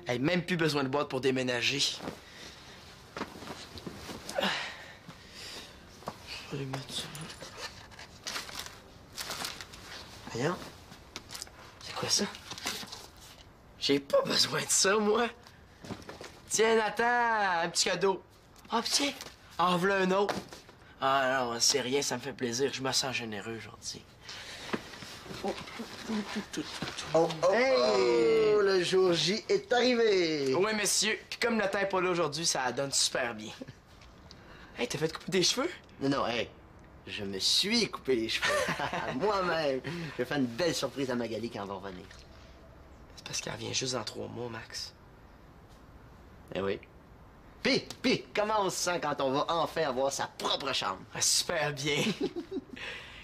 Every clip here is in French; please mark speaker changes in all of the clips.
Speaker 1: Hey, même plus besoin de boîte pour déménager. Je vais mettre ça là. Voyons. C'est quoi ça? J'ai pas besoin de ça, moi. Tiens, Nathan, un petit cadeau. Ah, tiens, en voilà un autre. Ah non, c'est rien, ça me fait plaisir. Je me sens généreux, gentil.
Speaker 2: Hey! Le jour J est arrivé!
Speaker 1: Oui, messieurs. Puis comme Nathan est pas là aujourd'hui, ça donne super bien. Hey, t'as fait couper des cheveux?
Speaker 2: Non, hey, je me suis coupé les cheveux. Moi-même. Je vais faire une belle surprise à Magali quand elle va revenir.
Speaker 1: C'est parce qu'elle revient juste dans 3 mois, Max.
Speaker 2: Eh oui. Puis, comment on se sent quand on va enfin avoir sa propre chambre?
Speaker 1: Ah, super bien.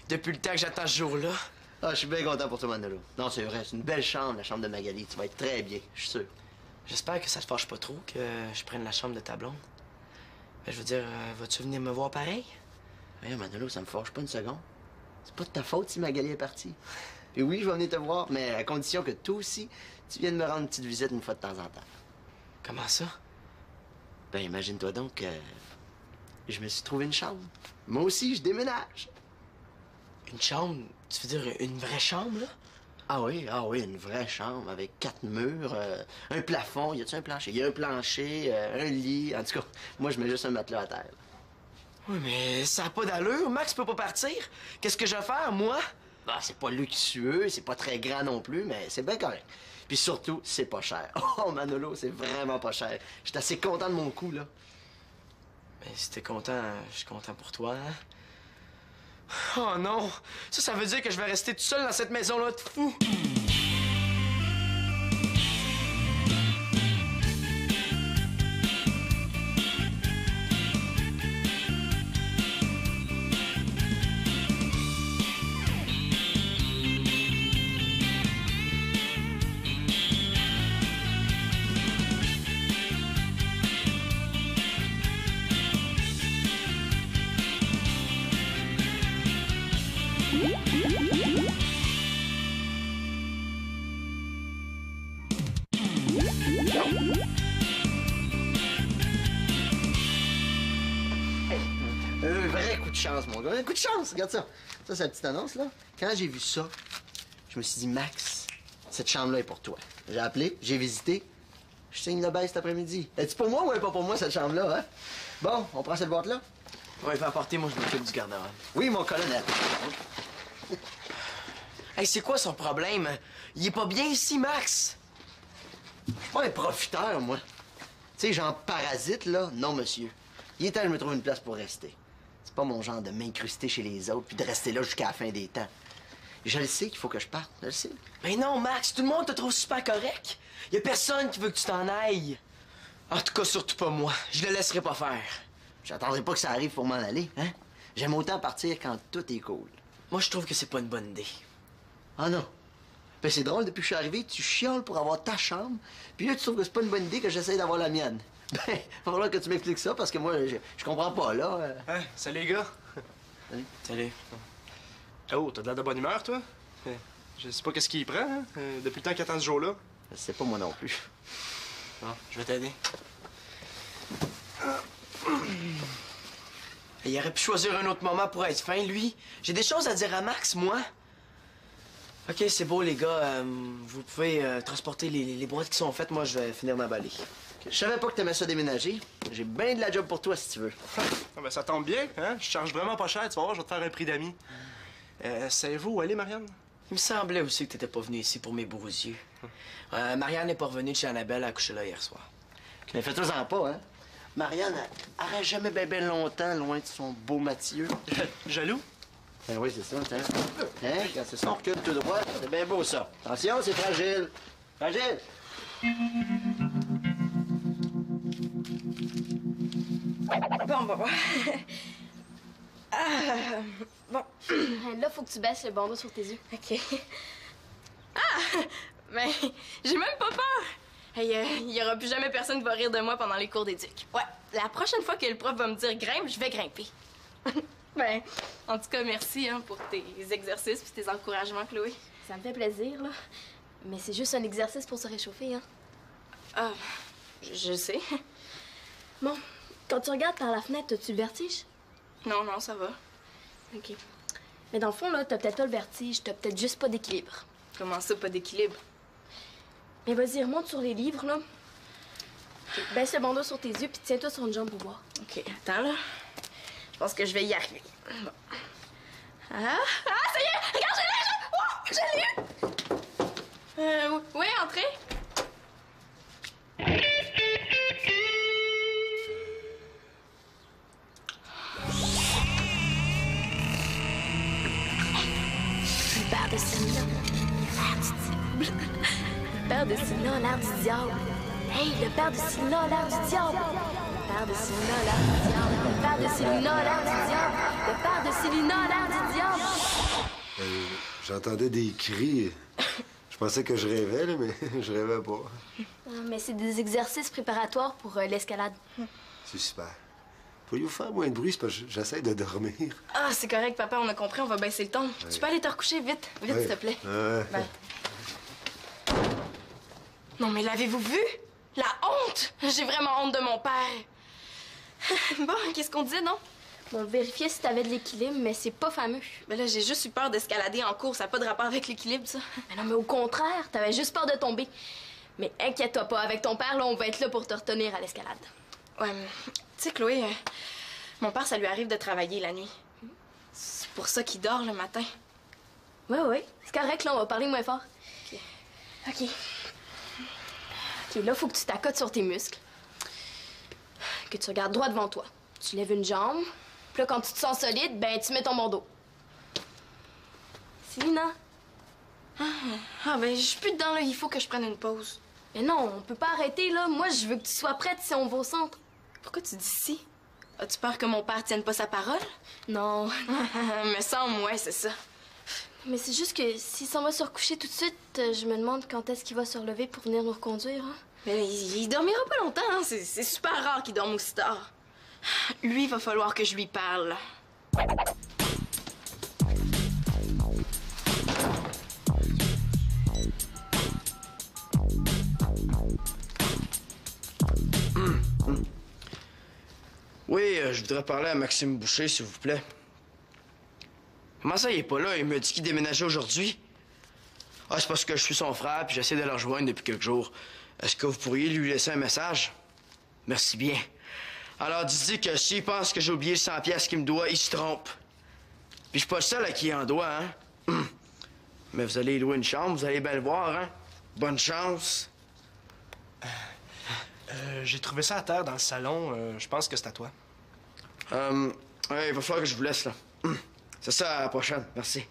Speaker 1: Depuis le temps que j'attends ce jour-là.
Speaker 2: Ah, je suis bien content pour toi, Manolo. Non, c'est vrai, c'est une belle chambre, la chambre de Magali. Tu vas être très bien, je suis sûr.
Speaker 1: J'espère que ça te fâche pas trop que je prenne la chambre de ta blonde. Ben, je veux dire, vas-tu venir me voir pareil?
Speaker 2: Voyons, Manolo, ça me fâche pas une seconde. C'est pas de ta faute si Magali est partie. Puis oui, je vais venir te voir, mais à condition que toi aussi, tu viennes me rendre une petite visite une fois de temps en temps.
Speaker 1: Comment ça?
Speaker 2: Ben, imagine-toi donc que je me suis trouvé une chambre. Moi aussi, je déménage.
Speaker 1: Une chambre? Tu veux dire une vraie chambre, là?
Speaker 2: Ah oui, une vraie chambre avec 4 murs, un plafond. Y a-tu un plancher? Y a un plancher, un lit. En tout cas, moi, je mets juste un matelas à terre.
Speaker 1: Oui, mais ça n'a pas d'allure. Max peut pas partir. Qu'est-ce que je vais faire, moi?
Speaker 2: Ah, c'est pas luxueux, c'est pas très grand non plus, mais c'est bien correct. Puis surtout, c'est pas cher. Oh, Manolo, c'est vraiment pas cher. J'étais assez content de mon coup, là.
Speaker 1: Mais si t'es content, je suis content pour toi, hein? Oh non! Ça veut dire que je vais rester tout seul dans cette maison-là de fou!
Speaker 2: Un vrai coup de chance, mon gars. Un coup de chance, regarde ça. Ça, c'est la petite annonce, là. Quand j'ai vu ça, je me suis dit, Max, cette chambre-là est pour toi. J'ai appelé, j'ai visité. Je signe le bail cet après-midi. Est-ce pour moi ou est pas pour moi, cette chambre-là, hein? Bon, on prend cette boîte-là?
Speaker 1: Ouais, va apporter, moi je m'occupe du garde-robe.
Speaker 2: Oui, mon colonel.
Speaker 1: Hey, c'est quoi son problème? Il est pas bien ici, Max!
Speaker 2: Je suis pas un profiteur, moi. Tu sais, genre parasite, là, non, monsieur. Il est temps que je me trouve une place pour rester. C'est pas mon genre de m'incruster chez les autres puis de rester là jusqu'à la fin des temps. Je le sais qu'il faut que je parte, je le sais.
Speaker 1: Mais non, Max, tout le monde te trouve super correct. Y a personne qui veut que tu t'en ailles. En tout cas, surtout pas moi. Je le laisserai pas faire.
Speaker 2: J'attendrai pas que ça arrive pour m'en aller, hein? J'aime autant partir quand tout est cool.
Speaker 1: Moi, je trouve que c'est pas une bonne idée.
Speaker 2: Ah non? Ben c'est drôle, depuis que je suis arrivé, tu chioles pour avoir ta chambre, puis là, tu trouves que c'est pas une bonne idée que j'essaye d'avoir la mienne. Ben, il va falloir que tu m'expliques ça, parce que moi, je comprends pas, là.
Speaker 3: Hein? Salut, les gars.
Speaker 2: Salut.
Speaker 1: Salut.
Speaker 3: Oh, t'as de l'air de bonne humeur, toi? Je sais pas qu'est-ce qu'il prend, hein? Depuis le temps qu'il attend ce jour-là.
Speaker 2: Je sais pas moi non plus.
Speaker 1: Bon, je vais t'aider. Il aurait pu choisir un autre moment pour être fin, lui. J'ai des choses à dire à Max, moi. OK, c'est beau, les gars. Vous pouvez transporter les boîtes qui sont faites. Moi, je vais finir d'emballer.
Speaker 2: Je savais pas que t'aimais ça déménager. J'ai bien de la job pour toi, si tu veux.
Speaker 3: Ah, ben, ça tombe bien, hein? Je charge vraiment pas cher. Tu vas voir, je vais te faire un prix d'amis. Savez-vous où aller, Marianne?
Speaker 1: Il me semblait aussi que t'étais pas venu ici pour mes beaux yeux. Marianne n'est pas revenue de chez Annabelle à coucher là hier soir.
Speaker 2: Mais fais-toi-en pas, hein? Marianne, elle reste jamais bien longtemps loin de son beau Mathieu.
Speaker 3: Jaloux?
Speaker 2: Ben oui, c'est ça, tiens. Hein? Quand c'est son recul tout droit, c'est bien beau, ça. Attention, c'est fragile. Fragile!
Speaker 4: Bon. Bon.
Speaker 5: Là, faut que tu baisses le bandeau sur tes yeux.
Speaker 4: OK. Ah! Mais j'ai même pas peur. Hey, il y aura plus jamais personne qui va rire de moi pendant les cours d'éduc. Ouais, la prochaine fois que le prof va me dire grimpe, je vais grimper. Ben, en tout cas, merci hein, pour tes exercices puis tes encouragements, Chloé.
Speaker 5: Ça me fait plaisir, là. Mais c'est juste un exercice pour se réchauffer, hein.
Speaker 4: Ah, je sais.
Speaker 5: Bon, quand tu regardes par la fenêtre, as-tu le vertige?
Speaker 4: Non, non, ça va.
Speaker 5: OK. Mais dans le fond, là, t'as peut-être pas le vertige, t'as peut-être juste pas d'équilibre.
Speaker 4: Comment ça, pas d'équilibre?
Speaker 5: Mais vas-y, remonte sur les livres, là. OK, baisse le bandeau sur tes yeux, puis tiens-toi sur une jambe pour voir.
Speaker 4: OK, attends, là. Je pense que je vais y arriver. Bon. Ah, ça y est! Regarde, je l'ai eu! Oui, entrez.
Speaker 5: Le père de Selina, l'air du diable. Le père de Selina a l'air du diable. Hey, le père de Selina a l'air du diable. Le père de Selina a l'air du diable. Le père de Selina a l'air du diable. Le père de Selina a l'air du diable.
Speaker 6: J'entendais des cris. Je pensais que je rêvais, là, mais je rêvais pas.
Speaker 5: Mais c'est des exercices préparatoires pour l'escalade.
Speaker 6: C'est super. Pourriez-vous faire moins de bruit? C'est parce que j'essaie de dormir.
Speaker 4: Ah, c'est correct, papa, on a compris, on va baisser le ton. Tu peux aller te recoucher vite, vite,
Speaker 6: Ouais.
Speaker 4: s'il te plaît.
Speaker 6: Ouais.
Speaker 4: Ben. Non, mais l'avez-vous vu? La honte! J'ai vraiment honte de mon père. Bon, qu'est-ce qu'on disait, non?
Speaker 5: On vérifiait si t'avais de l'équilibre, mais c'est pas fameux.
Speaker 4: Ben là, j'ai juste eu peur d'escalader en cours. Ça n'a pas de rapport avec l'équilibre, ça.
Speaker 5: Mais non, mais au contraire, t'avais juste peur de tomber. Mais inquiète-toi pas, avec ton père, là, on va être là pour te retenir à l'escalade.
Speaker 4: Ouais, mais tu sais, Chloé, mon père, ça lui arrive de travailler la nuit. C'est pour ça qu'il dort le matin.
Speaker 5: Ouais, c'est correct, là, on va parler moins fort. OK. OK, là, faut que tu t'accotes sur tes muscles. Que tu regardes droit devant toi. Tu lèves une jambe. Puis là, quand tu te sens solide, ben, tu mets ton bandeau. Selina?
Speaker 4: Ah, ben, je suis plus dedans, là. Il faut que je prenne une pause.
Speaker 5: Mais non, on peut pas arrêter, là. Moi, je veux que tu sois prête si on va au centre.
Speaker 4: Pourquoi tu dis si? As-tu peur que mon père tienne pas sa parole?
Speaker 5: Non.
Speaker 4: Me semble, ouais, c'est ça.
Speaker 5: Mais c'est juste que s'il s'en va se recoucher tout de suite, je me demande quand est-ce qu'il va se relever pour venir nous reconduire, hein?
Speaker 4: Mais il dormira pas longtemps, hein. C'est super rare qu'il dorme aussi tard. Lui, il va falloir que je lui parle.
Speaker 1: Oui, je voudrais parler à Maxime Boucher, s'il vous plaît. Comment ça, il est pas là? Il me dit qu'il déménageait aujourd'hui. Ah, c'est parce que je suis son frère, puis j'essaie de le rejoindre depuis quelques jours. Est-ce que vous pourriez lui laisser un message? Merci bien. Alors, dites-lui que s'il pense que j'ai oublié le 100 piastres qu'il me doit, il se trompe. Puis je suis pas le seul à qui il en doit, hein? Mais vous allez louer une chambre, vous allez bien le voir, hein? Bonne chance.
Speaker 3: J'ai trouvé ça à terre dans le salon. Je pense que c'est à toi.
Speaker 1: Ouais, il va falloir que je vous laisse, là. C'est ça, à la prochaine. Merci.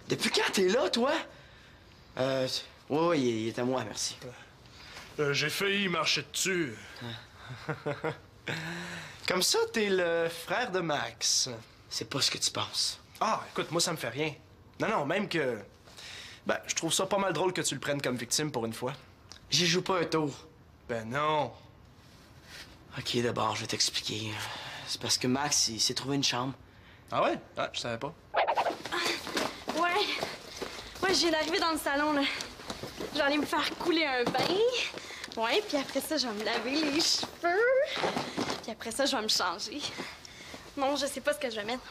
Speaker 1: Depuis quand t'es là, toi? Oui, il est à moi, merci.
Speaker 3: J'ai failli marcher dessus. Comme ça, t'es le frère de Max.
Speaker 1: C'est pas ce que tu penses.
Speaker 3: Ah, écoute, moi, ça me fait rien. Non, même que... Ben, je trouve ça pas mal drôle que tu le prennes comme victime pour une fois.
Speaker 1: J'y joue pas un tour.
Speaker 3: Ben non.
Speaker 1: OK, d'abord, je vais t'expliquer. C'est parce que Max, il s'est trouvé une chambre.
Speaker 3: Ah ouais? Ah, je savais pas.
Speaker 4: Ouais, je viens d'arriver dans le salon, là. Je vais aller me faire couler un bain. Ouais, puis après ça, je vais me laver les cheveux. Puis après ça, je vais me changer. Non, je sais pas ce que je vais mettre.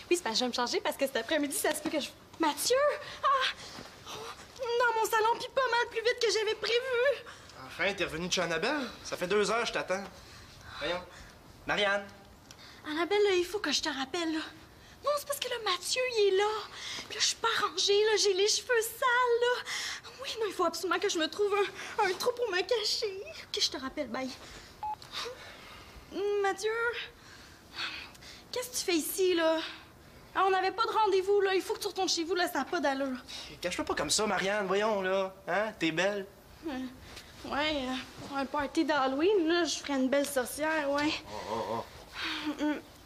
Speaker 4: Oui, c'est parce que je vais me changer parce que cet après-midi, ça se peut que je... Mathieu! Ah! Oh, dans mon salon, puis pas mal plus vite que j'avais prévu.
Speaker 3: Enfin, t'es revenu de chez Annabelle? Ça fait 2 heures, je t'attends. Voyons. Marianne.
Speaker 4: Annabelle, là, il faut que je te rappelle, là. Non, c'est parce que là, Mathieu, il est là. Puis là, je suis pas rangée, là. J'ai les cheveux sales, là. Oui, non, il faut absolument que je me trouve un trou pour me cacher. OK, je te rappelle, bye. Mathieu, qu'est-ce que tu fais ici, là? Ah, on n'avait pas de rendez-vous, là. Il faut que tu retournes chez vous, là. Ça n'a pas d'allure.
Speaker 3: Cache-toi pas comme ça, Marianne. Voyons, là. Hein? T'es belle.
Speaker 4: Ouais, pour un party d'Halloween, là, je ferais une belle sorcière, ouais.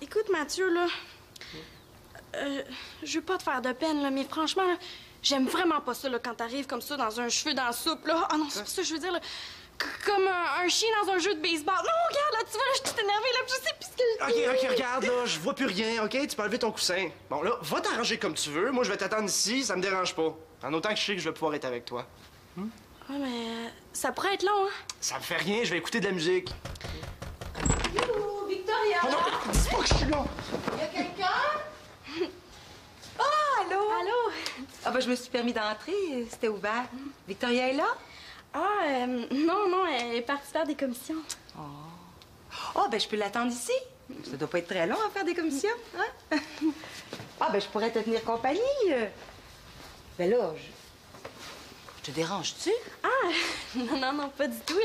Speaker 4: Écoute, Mathieu, là, je veux pas te faire de peine, là, mais franchement, là, j'aime vraiment pas ça, là, quand t'arrives comme ça dans un cheveu dans la soupe, là. Ah non, c'est pas ça que je veux dire, là. Comme un chien dans un jeu de baseball. Non, regarde, là, tu vois, là, je suis toute énervée, là, je sais plus ce que je dis.
Speaker 3: OK, regarde, là, je vois plus rien, OK? Tu peux enlever ton coussin. Bon, là, va t'arranger comme tu veux. Moi, je vais t'attendre ici, ça me dérange pas. En autant que je sais que je vais pouvoir être avec toi.
Speaker 4: Ouais, mais ça pourrait être long, hein?
Speaker 3: Ça me fait rien, je vais écouter de la musique.
Speaker 7: Youhou, Victoria!
Speaker 3: Oh non, dis pas que je suis là!
Speaker 7: Y a quelqu'un? Oh, allô?
Speaker 4: Allô?
Speaker 7: Ah, ben, je me suis permis d'entrer. C'était ouvert. Victoria est là?
Speaker 4: Ah, non, elle est partie faire des commissions.
Speaker 7: Oh, ben, je peux l'attendre ici. Ça doit pas être très long à faire des commissions, hein? Ah, ben, je pourrais te tenir compagnie. Ben là, je te dérange-tu?
Speaker 4: Ah, non, pas du tout.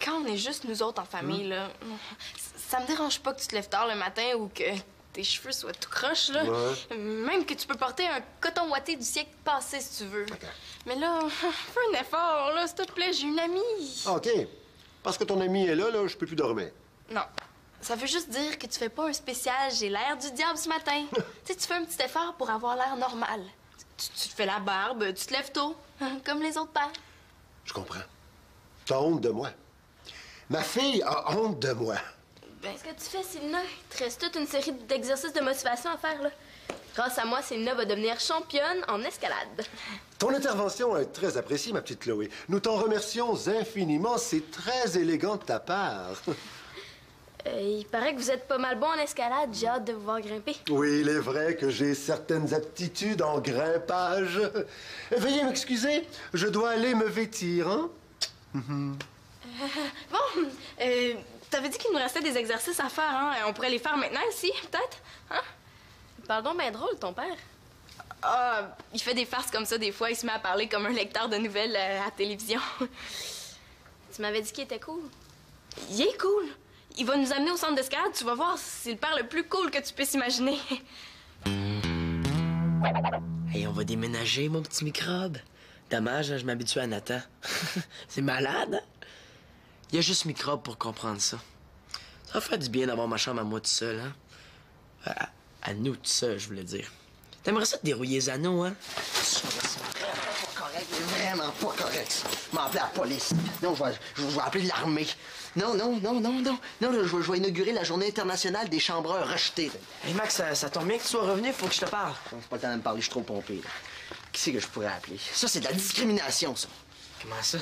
Speaker 4: Quand on est juste nous autres en famille, là, ça me dérange pas que tu te lèves tard le matin ou que tes cheveux soient tout croches, là.
Speaker 6: Ouais.
Speaker 4: Même que tu peux porter un coton ouaté du siècle passé, si tu veux. Mais là, fais un effort, là, s'il te plaît, j'ai une amie.
Speaker 6: OK. Parce que ton ami est là, je peux plus dormir.
Speaker 4: Non. Ça veut juste dire que tu fais pas un spécial « J'ai l'air du diable ce matin ». Tu sais, tu fais un petit effort pour avoir l'air normal. Tu te fais la barbe, tu te lèves tôt, comme les autres pères.
Speaker 6: Je comprends. T'as honte de moi. Ma fille a honte de moi.
Speaker 5: Ben, ce que tu fais, Célina, il te reste toute une série d'exercices de motivation à faire, là. Grâce à moi, Célina va devenir championne en escalade.
Speaker 6: Ton intervention est très appréciée, ma petite Chloé. Nous t'en remercions infiniment. C'est très élégant de ta part.
Speaker 5: Il paraît que vous êtes pas mal bon en escalade. J'ai hâte de vous voir grimper.
Speaker 6: Oui, il est vrai que j'ai certaines aptitudes en grimpage. Veuillez m'excuser, je dois aller me vêtir, hein?
Speaker 4: Bon, t'avais dit qu'il nous restait des exercices à faire, hein? On pourrait les faire maintenant ici, peut-être? Hein?
Speaker 5: Pardon, ben drôle, ton père.
Speaker 4: Ah, il fait des farces comme ça des fois. Il se met à parler comme un lecteur de nouvelles à la télévision.
Speaker 5: Tu m'avais dit qu'il était cool.
Speaker 4: Il est cool. Il va nous amener au centre d'escalade. Tu vas voir, c'est le père le plus cool que tu puisses imaginer.
Speaker 1: Hey, on va déménager, mon petit microbe. Dommage, hein, je m'habitue à Nathan. C'est malade, hein? Il y a juste microbe pour comprendre ça. Ça va faire du bien d'avoir ma chambre à moi tout seul, hein? À nous tout seul, je voulais dire. T'aimerais ça te dérouiller les anneaux, hein?
Speaker 2: Ça, c'est vraiment pas correct, mais vraiment pas correct, ça. Je vais appeler la police. Non, je vais appeler l'armée. Non, je vais inaugurer la journée internationale des chambreurs rejetés.
Speaker 1: Hey, Max, ça tombe bien que tu sois revenu, faut que je te parle.
Speaker 2: Non, c'est pas le temps de me parler, je suis trop pompé, là. Qui c'est que je pourrais appeler? Ça, c'est de la discrimination, ça.
Speaker 1: Comment ça?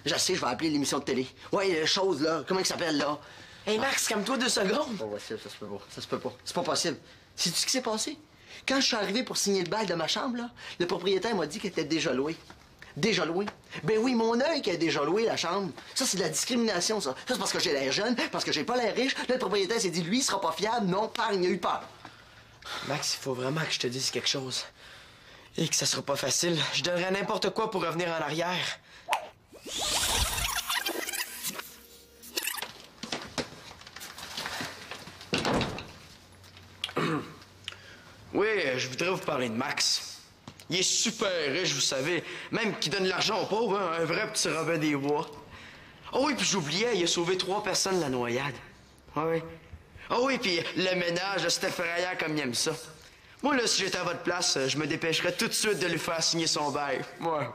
Speaker 2: Je sais, je vais appeler l'émission de télé. Ouais, chose, là. Comment il s'appelle, là?
Speaker 1: Hey, Max, calme-toi 2 secondes.
Speaker 2: Pas possible, ça se peut pas. Ça se peut pas. C'est pas possible. Sais-tu ce qui s'est passé? Quand je suis arrivé pour signer le bail de ma chambre, là, le propriétaire m'a dit qu'elle était déjà louée. Déjà louée? Ben oui, mon œil qui a déjà loué la chambre. Ça, c'est de la discrimination, ça. Ça, c'est parce que j'ai l'air jeune, parce que j'ai pas l'air riche. Là, le propriétaire s'est dit, lui, il sera pas fiable. Non, pargne, il a eu peur.
Speaker 1: Max, il faut vraiment que je te dise quelque chose. Et que ça sera pas facile. Je donnerais n'importe quoi pour revenir en arrière. Oui, je voudrais vous parler de Max. Il est super riche, vous savez. Même qu'il donne de l'argent aux pauvres, hein, un vrai petit Robin des Bois. Oh oui, puis j'oubliais, il a sauvé 3 personnes de la noyade. Ah oui. Oh oui, puis le ménage, c'était effrayant comme il aime ça. Moi, là, si j'étais à votre place, je me dépêcherais tout de suite de lui faire signer son bail. Ouais.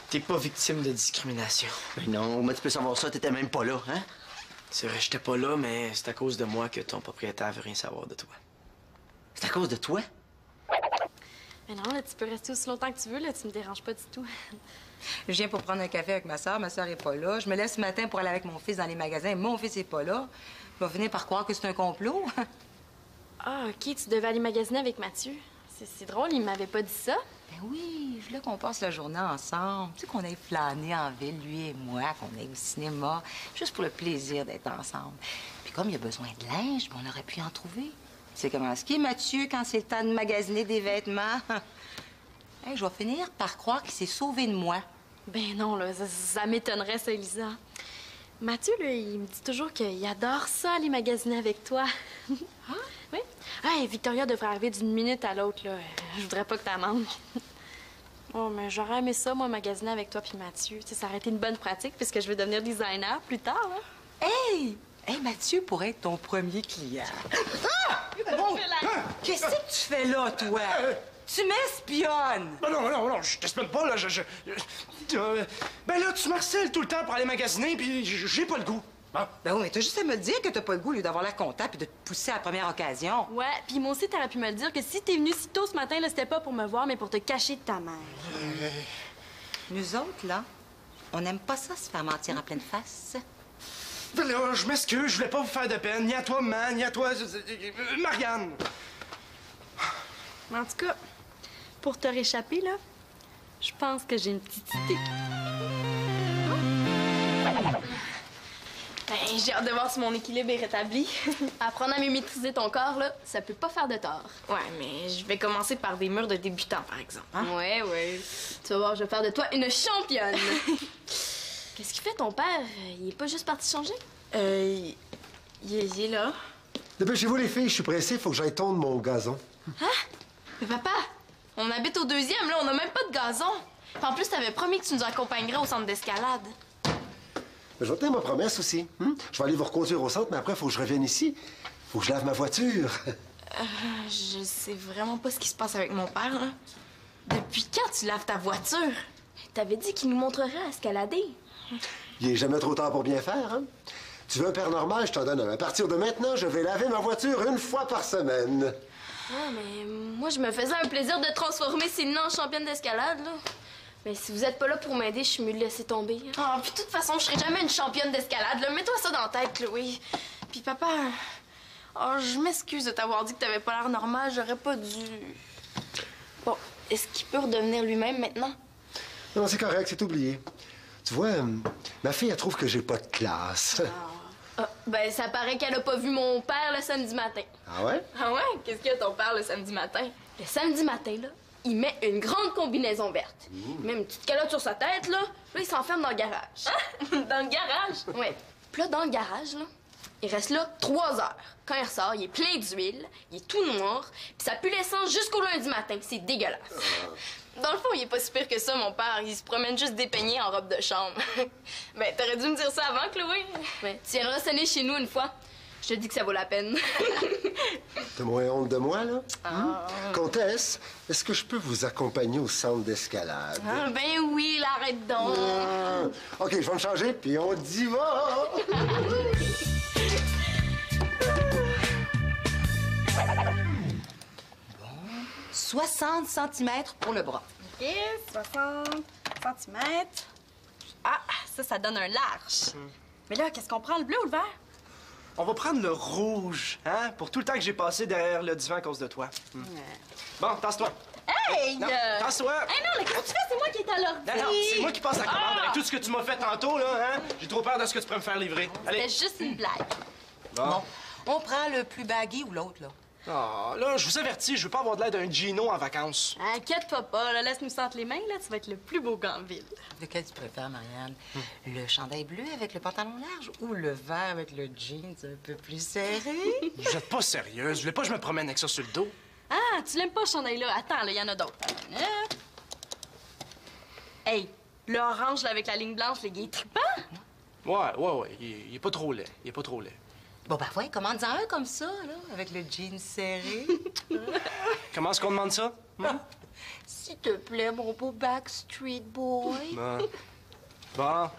Speaker 1: T'es pas victime de discrimination.
Speaker 2: Ben non, mais tu peux savoir ça, t'étais même pas là, hein?
Speaker 1: C'est vrai, j'étais pas là, mais c'est à cause de moi que ton propriétaire veut rien savoir de toi.
Speaker 2: C'est à cause de toi?
Speaker 4: Mais non, là, tu peux rester aussi longtemps que tu veux, là. Tu me déranges pas du tout.
Speaker 7: Je viens pour prendre un café avec ma soeur est pas là. Je me lève ce matin pour aller avec mon fils dans les magasins. Mon fils est pas là. Il va finir par croire que c'est un complot.
Speaker 4: Ah, OK, tu devais aller magasiner avec Mathieu. C'est drôle, il m'avait pas dit ça.
Speaker 7: Ben oui, je voulais qu'on passe la journée ensemble. Tu sais, qu'on aille flâner en ville, lui et moi, qu'on aille au cinéma, juste pour le plaisir d'être ensemble. Puis comme il a besoin de linge, ben, on aurait pu en trouver. C'est comment ce qui est, Mathieu, quand c'est le temps de magasiner des vêtements? Hey, je vais finir par croire qu'il s'est sauvé de moi.
Speaker 4: Ben non, là, ça m'étonnerait, ça, Elisa. Mathieu, là, il me dit toujours qu'il adore ça, aller magasiner avec toi. Ah? Oui? Hey, Victoria devrait arriver d'une minute à l'autre, là. Je voudrais pas que t'en manques. Oh, mais j'aurais aimé ça, moi, magasiner avec toi puis Mathieu. Tu sais, ça aurait été une bonne pratique puisque je veux devenir designer plus tard, là.
Speaker 7: Hey! Hey, Mathieu pourrait être ton premier client. Ah! Bon, qu'est-ce que tu fais là, toi? Tu m'espionnes!
Speaker 3: Non, je t'espionne pas, là. Ben là, tu m'harcèles tout le temps pour aller magasiner, puis j'ai pas le goût. Bon.
Speaker 7: Ben oui, mais t'as juste à me le dire que t'as pas le goût, au lieu d'avoir l'air content puis de te pousser à la première occasion.
Speaker 4: Ouais, puis moi aussi, t'aurais pu me le dire que si t'es venu si tôt ce matin, là, c'était pas pour me voir, mais pour te cacher de ta mère.
Speaker 7: Nous autres, là, on n'aime pas ça se faire mentir en pleine face.
Speaker 3: Ben là, je m'excuse, je voulais pas vous faire de peine, ni à toi, man, ni à toi, Marianne.
Speaker 4: En tout cas, pour te réchapper, là, je pense que j'ai une petite idée. Ben, j'ai hâte de voir si mon équilibre est rétabli. Apprendre à mieux maîtriser ton corps, là, ça peut pas faire de tort. Ouais, mais je vais commencer par des murs de débutants, par exemple. Hein? Ouais. Tu vas voir, je vais faire de toi une championne. Qu'est-ce qu'il fait, ton père? Il est pas juste parti changer? Il est là.
Speaker 6: Dépêchez-vous, les filles, je suis pressé, faut que j'aille tondre mon gazon.
Speaker 4: Hein? Mais papa, on habite au 2e, là, on a même pas de gazon. Puis en plus, t'avais promis que tu nous accompagnerais au centre d'escalade.
Speaker 6: Je vais tenir ma promesse aussi. Je vais aller vous reconduire au centre, mais après, il faut que je revienne ici. Faut que je lave ma voiture.
Speaker 4: Je sais vraiment pas ce qui se passe avec mon père, là. Depuis quand tu laves ta voiture? T'avais dit qu'il nous montrerait à escalader.
Speaker 6: Il est jamais trop tard pour bien faire, hein? Tu veux un père normal, je t'en donne un. À partir de maintenant, je vais laver ma voiture 1 fois par semaine.
Speaker 4: Ah, mais moi, je me faisais un plaisir de transformer Céline en championne d'escalade, là. Mais si vous êtes pas là pour m'aider, je suis mieux de laisser tomber. Ah, puis de toute façon, je serai jamais une championne d'escalade, là. Mets-toi ça dans la tête, Chloé. Puis papa, oh, je m'excuse de t'avoir dit que t'avais pas l'air normal. J'aurais pas dû... Bon, est-ce qu'il peut redevenir lui-même maintenant?
Speaker 6: Non, c'est correct, c'est oublié. Tu vois, ma fille, elle trouve que j'ai pas de classe.
Speaker 4: Ah, ben, ça paraît qu'elle a pas vu mon père le samedi matin.
Speaker 6: Ah ouais?
Speaker 4: Ah ouais? Qu'est-ce qu'il y a ton père le samedi matin? Le samedi matin, là, il met une grande combinaison verte. Il met une petite calotte sur sa tête, là. Là, il s'enferme dans le garage. Dans le garage? Ouais. Puis là, dans le garage, là, il reste là 3 heures. Quand il ressort, il est plein d'huile, il est tout noir, puis ça pue l'essence jusqu'au lundi matin. C'est dégueulasse. Dans le fond, il est pas si pire que ça, mon père. Il se promène juste dépeigné en robe de chambre. Ben, t'aurais dû me dire ça avant, Chloé. Ben, tu viendras sonner chez nous une fois. Je te dis que ça vaut la peine.
Speaker 6: T'as moins honte de moi, là? Comtesse, est-ce que je peux vous accompagner au centre d'escalade?
Speaker 4: Ah, ben oui, là, arrête donc.
Speaker 6: OK, je vais me changer, puis on y va!
Speaker 7: 60 cm pour le bras.
Speaker 4: OK, 60 cm. Ah, ça donne un large. Mais là, qu'est-ce qu'on prend, le bleu ou le vert?
Speaker 3: On va prendre le rouge, hein, pour tout le temps que j'ai passé derrière le divan à cause de toi. Bon, tasse-toi.
Speaker 4: Hey!
Speaker 3: Non, tasse-toi.
Speaker 4: Hey, non, qu'est-ce que tu fais? C'est moi qui est à l'ordi.
Speaker 3: Non, c'est moi qui passe la commande avec tout ce que tu m'as fait tantôt, là, hein. J'ai trop peur de ce que tu pourrais me faire livrer. Allez.
Speaker 4: C'était juste une blague.
Speaker 3: Bon.
Speaker 7: On prend le plus baggy ou l'autre, là?
Speaker 3: Ah, là, je vous avertis, je veux pas avoir de l'air d'un Gino en vacances.
Speaker 4: Inquiète-toi pas, là, laisse-nous sentir les mains, là, tu vas être le plus beau gars en ville.
Speaker 7: Lequel tu préfères, Marianne? Le chandail bleu avec le pantalon large ou le vert avec le jeans un peu plus serré?
Speaker 3: Vous êtes pas sérieuse, vous voulez pas que je me promène avec ça sur le dos?
Speaker 4: Ah, tu l'aimes pas, ce chandail-là? Attends, là, il y en a d'autres. Hey, le orange, là, avec la ligne blanche, les gars, trippant?
Speaker 3: Ouais, il est pas trop laid, il est pas trop laid.
Speaker 7: Bon, parfois, commande-en un comme ça, là, avec le jean serré.
Speaker 3: Comment est-ce qu'on demande ça?
Speaker 7: S'il te plaît, mon beau Backstreet Boy.
Speaker 3: Bon,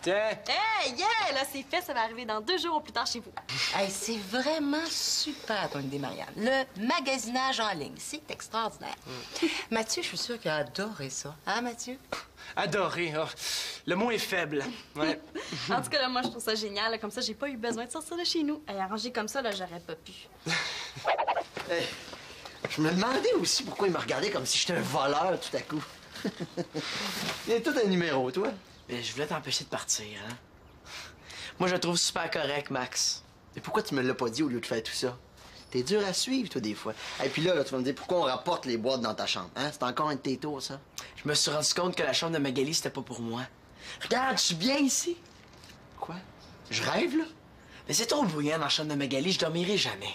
Speaker 3: tiens.
Speaker 4: Hey, yeah! Là, c'est fait, ça va arriver dans 2 jours au plus tard chez vous.
Speaker 7: Hey, c'est vraiment super ton idée, Marianne. Le magasinage en ligne, c'est extraordinaire. Mathieu, je suis sûre qu'il a adoré ça. Hein, Mathieu?
Speaker 3: Adoré. Oh, le mot est faible. Ouais.
Speaker 4: En tout cas, là, moi, je trouve ça génial. Là, comme ça, j'ai pas eu besoin de sortir de chez nous. Et arrangé comme ça, là, j'aurais pas pu.
Speaker 2: Hey, je me demandais aussi pourquoi il me regardait comme si j'étais un voleur tout à coup. Il y a tout un numéro, toi.
Speaker 1: Mais je voulais t'empêcher de partir, hein. Moi, je le trouve super correct, Max.
Speaker 2: Mais pourquoi tu me l'as pas dit au lieu de faire tout ça? T'es dur à suivre, toi, des fois. Et puis là, tu vas me dire pourquoi on rapporte les boîtes dans ta chambre, hein? C'est encore un de tes tours, ça?
Speaker 1: Je me suis rendu compte que la chambre de Magali, c'était pas pour moi. Regarde, je suis bien ici.
Speaker 2: Quoi? Je rêve, là?
Speaker 1: Mais c'est trop bruyant dans la chambre de Magali, je dormirai jamais.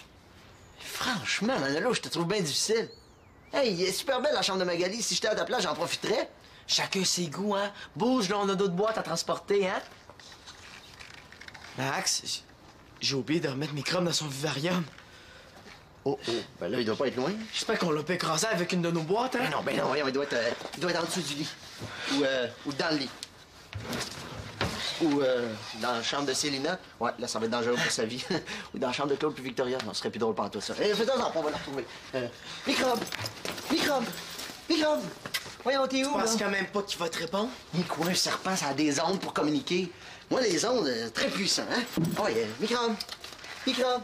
Speaker 2: Franchement, Manolo, je te trouve bien difficile. Hey, il est super belle, la chambre de Magali. Si j'étais à ta place, j'en profiterais.
Speaker 1: Chacun ses goûts, hein. Bouge, là, on a d'autres boîtes à transporter, hein. Max, J'ai oublié de remettre Microbe dans son vivarium.
Speaker 2: Oh, ben là, il doit pas être loin.
Speaker 1: J'espère qu'on l'a pas écrasé avec une de nos boîtes, hein?
Speaker 2: Ben non, voyons, il doit être en dessous du lit. Ou dans le lit. Ou dans la chambre de Célina. Ouais, là, ça va être dangereux pour sa vie. Ou dans la chambre de Claude puis Victoria. Non, ce serait plus drôle pour tout ça. Fais-toi on va la retrouver. Microbe! Microbe! Microbe! Voyons, t'es où,
Speaker 1: Je pense
Speaker 2: là?
Speaker 1: quand même pas qu'il va te répondre.
Speaker 2: Ni quoi, un serpent, ça a des ondes pour communiquer. Moi, les ondes, très puissant, hein? Ouais, Microbe! Microbe!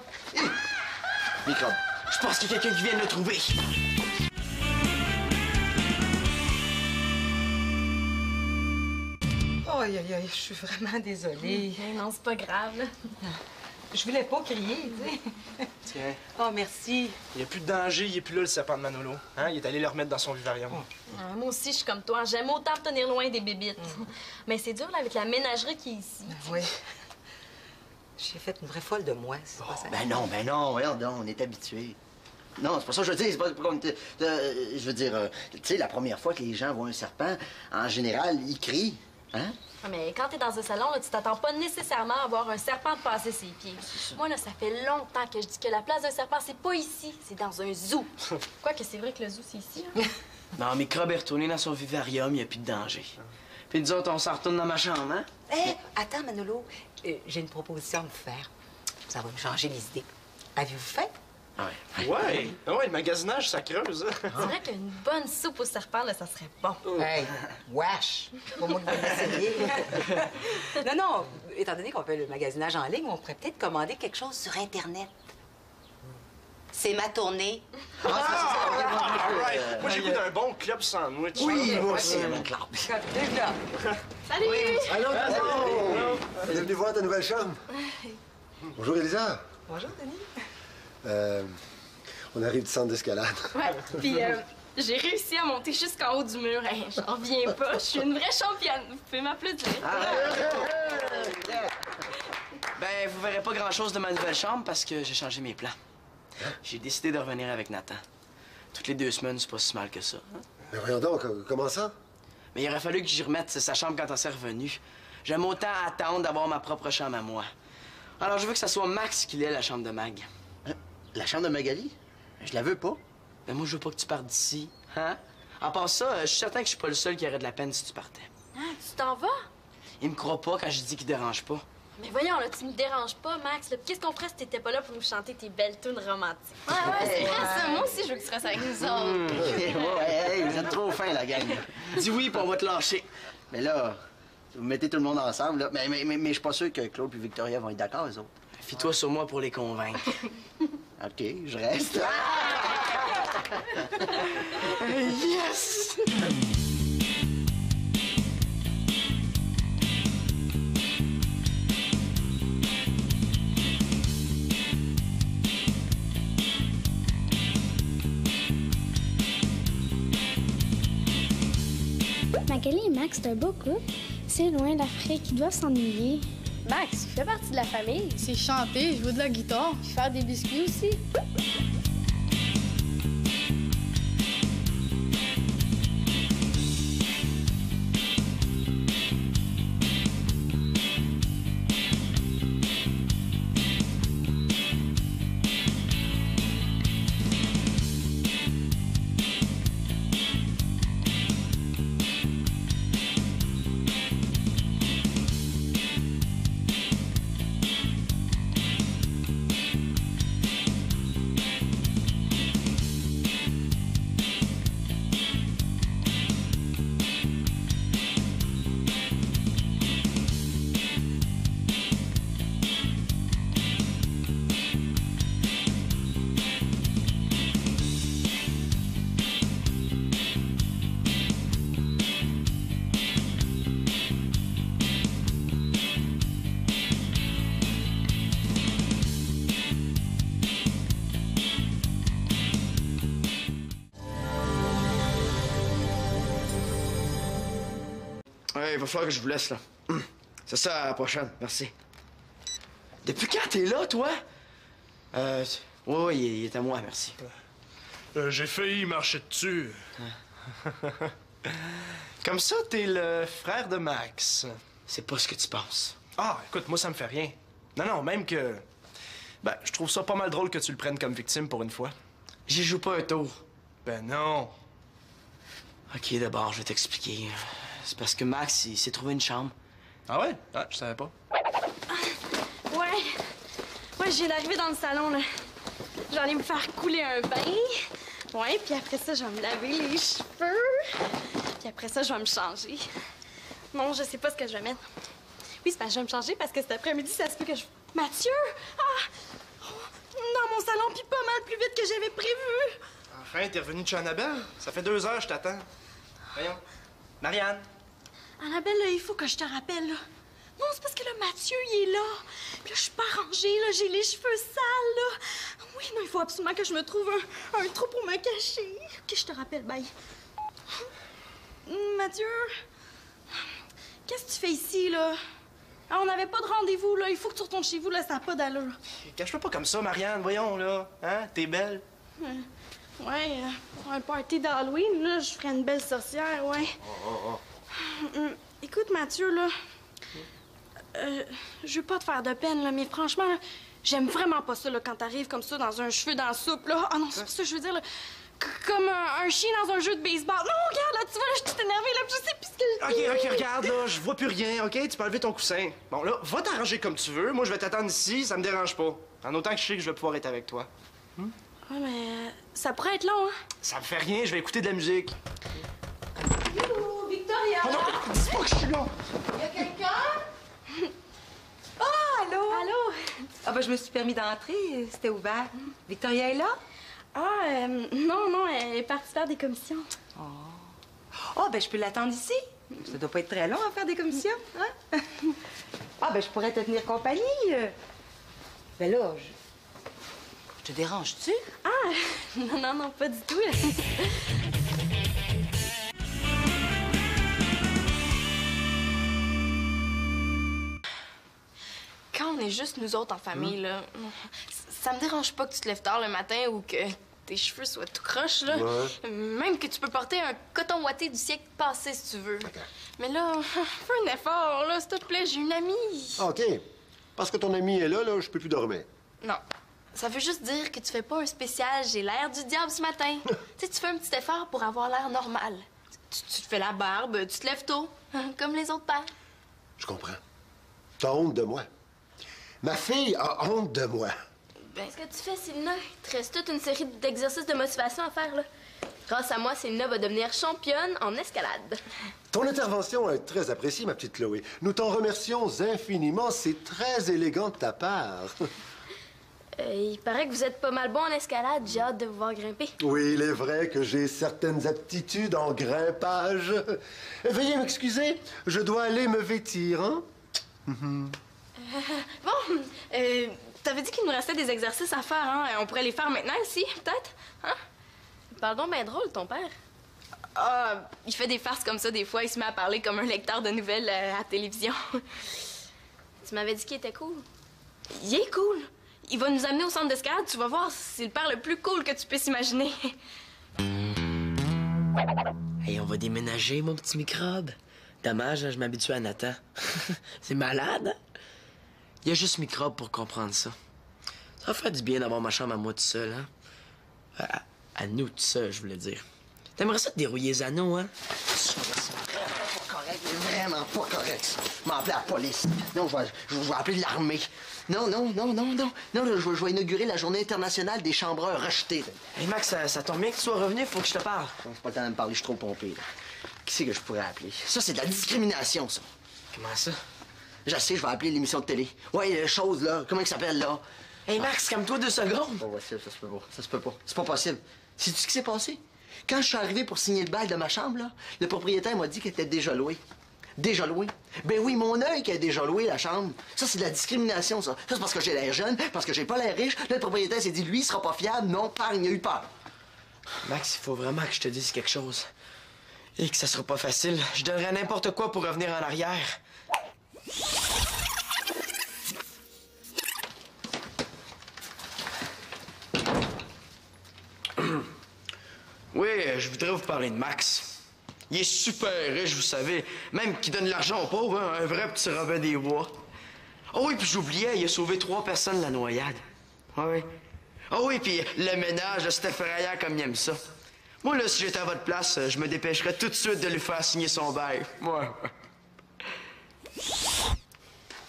Speaker 2: Microbe!
Speaker 1: Je pense qu'il y a quelqu'un qui vient de le trouver.
Speaker 7: Aïe, aïe, aïe, je suis vraiment désolée.
Speaker 4: Non, c'est pas grave, là.
Speaker 7: Je voulais pas crier, tu sais.
Speaker 3: Tiens,
Speaker 7: Oh, merci.
Speaker 3: il n'y a plus de danger, il est plus là, le serpent de Manolo. Hein? Il est allé le remettre dans son vivarium.
Speaker 4: Moi aussi, je suis comme toi. J'aime autant me tenir loin des bébites. Mais c'est dur, là, avec la ménagerie qui est ici.
Speaker 7: Oui. J'ai fait une vraie folle de moi, c'est pas ça.
Speaker 2: Ben non, voyons donc, on est habitués. Non, c'est pas ça que je veux dire, c'est pas comme... je veux dire, tu sais, la première fois que les gens voient un serpent, en général, ils crient, hein?
Speaker 4: Mais quand t'es dans un salon, là, tu t'attends pas nécessairement à voir un serpent te passer ses pieds. Moi, là, ça fait longtemps que je dis que la place d'un serpent, c'est pas ici, c'est dans un zoo. Quoique c'est vrai que le zoo, c'est ici. Hein?
Speaker 1: Non, Microbe est retourné dans son vivarium, il n'y a plus de danger. Puis nous autres, on s'en retourne dans ma chambre, hein?
Speaker 7: Hé, attends, Manolo. J'ai une proposition à vous faire. Ça va me changer les idées. Avez-vous fait?
Speaker 3: Ouais, le magasinage, ça creuse. Hein?
Speaker 4: C'est vrai qu'une bonne soupe au serpent, là, ça serait bon.
Speaker 7: Hey, wesh! Pour moi qui vais l'essayer. Non, étant donné qu'on fait le magasinage en ligne, on pourrait peut-être commander quelque chose sur Internet. C'est ma tournée.
Speaker 3: All right. Moi, j'ai goût d'un bon club sandwich.
Speaker 2: Oui, moi aussi, mon club.
Speaker 4: Salut!
Speaker 6: Allô, bienvenue voir ta nouvelle chambre. Bonjour, Elisa.
Speaker 7: Bonjour, Denis.
Speaker 6: On arrive du centre d'escalade.
Speaker 4: Ouais, puis j'ai réussi à monter jusqu'en haut du mur. Hey, j'en reviens pas. Je suis une vraie championne. Vous pouvez m'applaudir.
Speaker 1: Ben, vous verrez pas grand-chose de ma nouvelle chambre parce que j'ai changé mes plans. J'ai décidé de revenir avec Nathan. Toutes les 2 semaines, c'est pas si mal que ça. Hein?
Speaker 6: Mais voyons donc, comment ça?
Speaker 1: Mais il aurait fallu que j'y remette sa chambre quand elle s'est revenue. J'aime autant attendre d'avoir ma propre chambre à moi. Alors, je veux que ça soit Max qui l'ait, la chambre de Mag.
Speaker 2: La chambre de Magali? Je la veux pas.
Speaker 1: Ben, moi, je veux pas que tu partes d'ici. Hein? En part ça, je suis certain que je suis pas le seul qui aurait de la peine si tu partais.
Speaker 4: Ah, tu t'en vas?
Speaker 1: Il me croit pas quand je dis qu'il dérange pas.
Speaker 4: Mais voyons, là, tu me déranges pas, Max. Là. Qu'est-ce qu'on ferait si t'étais pas là pour nous chanter tes belles tunes romantiques? Ouais, c'est vrai, ça. Moi aussi, je veux que tu restes avec nous autres.
Speaker 2: Ouais, vous êtes trop fins, la gang.
Speaker 1: Dis oui, puis on va te lâcher.
Speaker 2: Mais là, vous mettez tout le monde ensemble, là. Mais je suis pas sûr que Claude et Victoria vont être d'accord, eux autres.
Speaker 1: Fie-toi sur moi pour les convaincre.
Speaker 2: OK, je reste.
Speaker 1: Yes!
Speaker 8: Magali et Max, c'est un beau couple. C'est loin d'Afrique, ils doivent s'ennuyer.
Speaker 9: Max, il fait partie de la famille. C'est chanter, jouer de la guitare, puis faire des biscuits aussi.
Speaker 1: Ouais, il va falloir que je vous laisse, là. C'est ça, à la prochaine. Merci. Depuis quand t'es là, toi? Oui, il est à moi, merci.
Speaker 3: J'ai failli marcher dessus. Comme ça, t'es le frère de Max.
Speaker 1: C'est pas ce que tu penses.
Speaker 3: Ah, écoute, moi, ça me fait rien. Non, même que Ben, je trouve ça pas mal drôle que tu le prennes comme victime pour une fois.
Speaker 1: J'y joue pas un tour.
Speaker 3: Ben non.
Speaker 1: OK, d'abord, je vais t'expliquer. C'est parce que Max, il s'est trouvé une chambre.
Speaker 3: Ah ouais? Ah, je savais pas.
Speaker 4: Ouais, je viens d'arriver dans le salon, là. Je vais aller me faire couler un bain. Ouais, puis après ça, je vais me laver les cheveux. Puis après ça, je vais me changer. Non, je sais pas ce que je vais mettre. Oui, c'est parce que je vais me changer parce que cet après-midi, ça se peut que je... Mathieu! Ah! Dans mon salon, puis pas mal plus vite que j'avais prévu.
Speaker 3: Enfin, t'es revenu de chez Annabelle? Ça fait 2 heures, je t'attends. Voyons. Marianne.
Speaker 4: Annabelle, là, il faut que je te rappelle, là. Non, c'est parce que là, Mathieu, il est là. Puis là, je suis pas rangée, là. J'ai les cheveux sales, là. Oui, non, il faut absolument que je me trouve un trou pour me cacher. OK, je te rappelle, bye. Mathieu, qu'est-ce que tu fais ici, là? Ah, on n'avait pas de rendez-vous, là. Il faut que tu retournes chez vous, là. Ça n'a pas d'allure.
Speaker 3: Cache-toi pas comme ça, Marianne. Voyons, là. Hein? T'es belle.
Speaker 4: Ouais, pour un party d'Halloween, là, je ferais une belle sorcière, ouais. Écoute, Mathieu, là, je veux pas te faire de peine, là, mais franchement, là, j'aime vraiment pas ça, là, quand t'arrives comme ça dans un cheveu dans la soupe, là. Ah non, c'est pas ça que je veux dire, là. Comme un chien dans un jeu de baseball. Non, regarde, là, tu vois, là, je suis énervée, là, puis je sais plus ce que je dis.
Speaker 3: OK, regarde, là, je vois plus rien, OK? Tu peux enlever ton coussin. Bon, là, va t'arranger comme tu veux. Moi, je vais t'attendre ici, ça me dérange pas. En autant que je sais que je vais pouvoir être avec toi.
Speaker 4: Ouais, mais ça pourrait être long, hein?
Speaker 3: Ça me fait rien, je vais écouter de la musique.
Speaker 5: Allô, Victoria!
Speaker 3: Oh non, dis pas que je suis là!
Speaker 5: Y a quelqu'un?
Speaker 7: Ah, allô?
Speaker 4: Allô?
Speaker 7: Ah, ben, je me suis permis d'entrer. C'était ouvert. Victoria est là?
Speaker 4: Ah, non, elle est partie faire des commissions.
Speaker 7: Oh, ben, je peux l'attendre ici. Ça doit pas être très long à faire des commissions, hein? Ah, ben, je pourrais te tenir compagnie. Ben là, je te dérange-tu?
Speaker 4: Ah, non, pas du tout. Quand on est juste nous autres en famille, là, ça me dérange pas que tu te lèves tard le matin ou que tes cheveux soient tout croches, là.
Speaker 6: Ouais.
Speaker 4: Même que tu peux porter un coton ouaté du siècle passé, si tu veux. Mais là, fais un effort, là, s'il te plaît, j'ai une amie.
Speaker 6: OK. Parce que ton ami est là, je peux plus dormir.
Speaker 4: Non. Ça veut juste dire que tu fais pas un spécial « J'ai l'air du diable ce matin ». Tu sais, tu fais un petit effort pour avoir l'air normal. Tu te fais la barbe, tu te lèves tôt, comme les autres pères.
Speaker 6: Je comprends. T'as honte de moi. Ma fille a honte de moi.
Speaker 5: Ben, ce que tu fais, Célina, il te reste toute une série d'exercices de motivation à faire, là. Grâce à moi, Célina va devenir championne en escalade.
Speaker 6: Ton intervention est très appréciée, ma petite Chloé. Nous t'en remercions infiniment. C'est très élégant de ta part.
Speaker 5: Il paraît que vous êtes pas mal bon en escalade. J'ai hâte de vous voir grimper.
Speaker 6: Oui, il est vrai que j'ai certaines aptitudes en grimpage. Veuillez m'excuser, je dois aller me vêtir, hein?
Speaker 4: Bon, t'avais dit qu'il nous restait des exercices à faire, hein? On pourrait les faire maintenant ici, peut-être? Hein?
Speaker 5: Pardon, ben drôle, ton père.
Speaker 4: Ah, il fait des farces comme ça des fois. Il se met à parler comme un lecteur de nouvelles à la télévision.
Speaker 5: Tu m'avais dit qu'il était cool.
Speaker 4: Il est cool. Il va nous amener au centre d'escalade. Tu vas voir, c'est le père le plus cool que tu puisses imaginer.
Speaker 1: Hey, on va déménager, mon petit microbe. Dommage, hein, je m'habitue à Nathan. C'est malade, hein? Il y a juste microbe pour comprendre ça. Ça va faire du bien d'avoir ma chambre à moi tout seul, hein? À nous tout seul, je voulais dire. T'aimerais ça te dérouiller les anneaux, hein?
Speaker 2: Vraiment pas correct. Je vais appeler la police. Non, je vais appeler l'armée. Non, je vais inaugurer la journée internationale des chambreurs rejetés.
Speaker 1: Hey, Max, ça tombe bien que tu sois revenu, faut que je te parle.
Speaker 2: Non, c'est pas le temps de me parler, je suis trop pompé. Là. Qui c'est que je pourrais appeler? Ça, c'est de la discrimination, ça.
Speaker 1: Comment ça?
Speaker 2: Je sais, je vais appeler l'émission de télé. Ouais, chose, là. Comment il s'appelle, là?
Speaker 1: Hey, Max, calme-toi 2 secondes.
Speaker 2: Pas possible, ça se peut pas. Ça se peut pas. C'est pas possible. Sais-tu ce qui s'est passé? Quand je suis arrivé pour signer le bail de ma chambre, là, le propriétaire m'a dit qu'elle était déjà louée. Déjà louée? Ben oui, mon œil qui a déjà loué la chambre. Ça, c'est de la discrimination, ça. Ça, c'est parce que j'ai l'air jeune, parce que j'ai pas l'air riche. Là, le propriétaire s'est dit, lui, il sera pas fiable. Non, il a eu peur.
Speaker 1: Max, il faut vraiment que je te dise quelque chose. Et que ça sera pas facile. Je donnerais n'importe quoi pour revenir en arrière. Oui, je voudrais vous parler de Max. Il est super riche, vous savez. Même qu'il donne l'argent aux pauvres, hein? Un vrai petit Robin des Bois. Oh oui, puis j'oubliais, il a sauvé 3 personnes de la noyade. Oui. Ah oui, puis le ménage, c'était effrayant comme il aime ça. Moi, là, si j'étais à votre place, je me dépêcherais tout de suite de lui faire signer son bail. Ouais.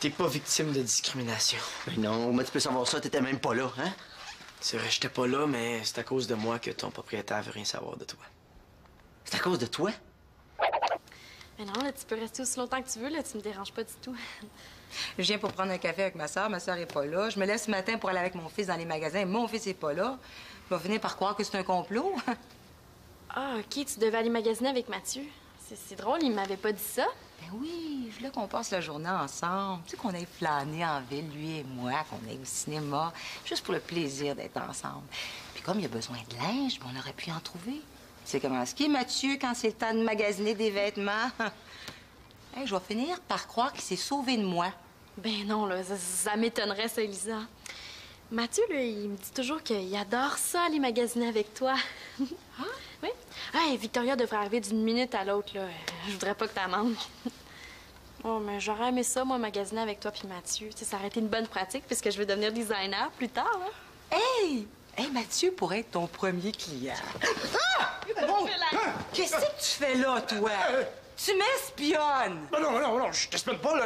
Speaker 1: T'es pas victime de discrimination.
Speaker 2: Ben non, moi, tu peux savoir ça, t'étais même pas là, hein?
Speaker 1: C'est vrai, j'étais pas là, mais c'est à cause de moi que ton propriétaire veut rien savoir de toi.
Speaker 2: C'est à cause de toi?
Speaker 4: Mais non, là, tu peux rester aussi longtemps que tu veux, là. Tu me déranges pas du tout.
Speaker 7: Je viens pour prendre un café avec ma soeur est pas là. Je me lève ce matin pour aller avec mon fils dans les magasins. Mon fils est pas là. Il va finir par croire que c'est un complot.
Speaker 4: Ah, OK, tu devais aller magasiner avec Mathieu. C'est drôle, il m'avait pas dit ça.
Speaker 7: Ben oui, je voulais qu'on passe la journée ensemble. Tu sais, qu'on aille flâner en ville, lui et moi, qu'on aille au cinéma, juste pour le plaisir d'être ensemble. Puis comme il y a besoin de linge, ben, on aurait pu en trouver. C'est comment ce qui est, Mathieu, quand c'est le temps de magasiner des vêtements? Hey, je vais finir par croire qu'il s'est sauvé de moi.
Speaker 4: Ben non, là, ça m'étonnerait, ça, Elisa. Mathieu, là, il me dit toujours qu'il adore ça, aller magasiner avec toi. Ah? Oui. Ah, et Victoria devrait arriver d'une minute à l'autre, là. Je voudrais pas que t'en manques. Oh, mais j'aurais aimé ça, moi, magasiner avec toi puis Mathieu. Tu sais, ça aurait été une bonne pratique puisque je vais devenir designer plus tard, là.
Speaker 7: Hey! Hey, Mathieu pourrait être ton premier client. Ah! Bon, qu'est-ce que tu fais là, toi? Tu m'espionnes!
Speaker 3: Ben non, je t'espionne pas, là,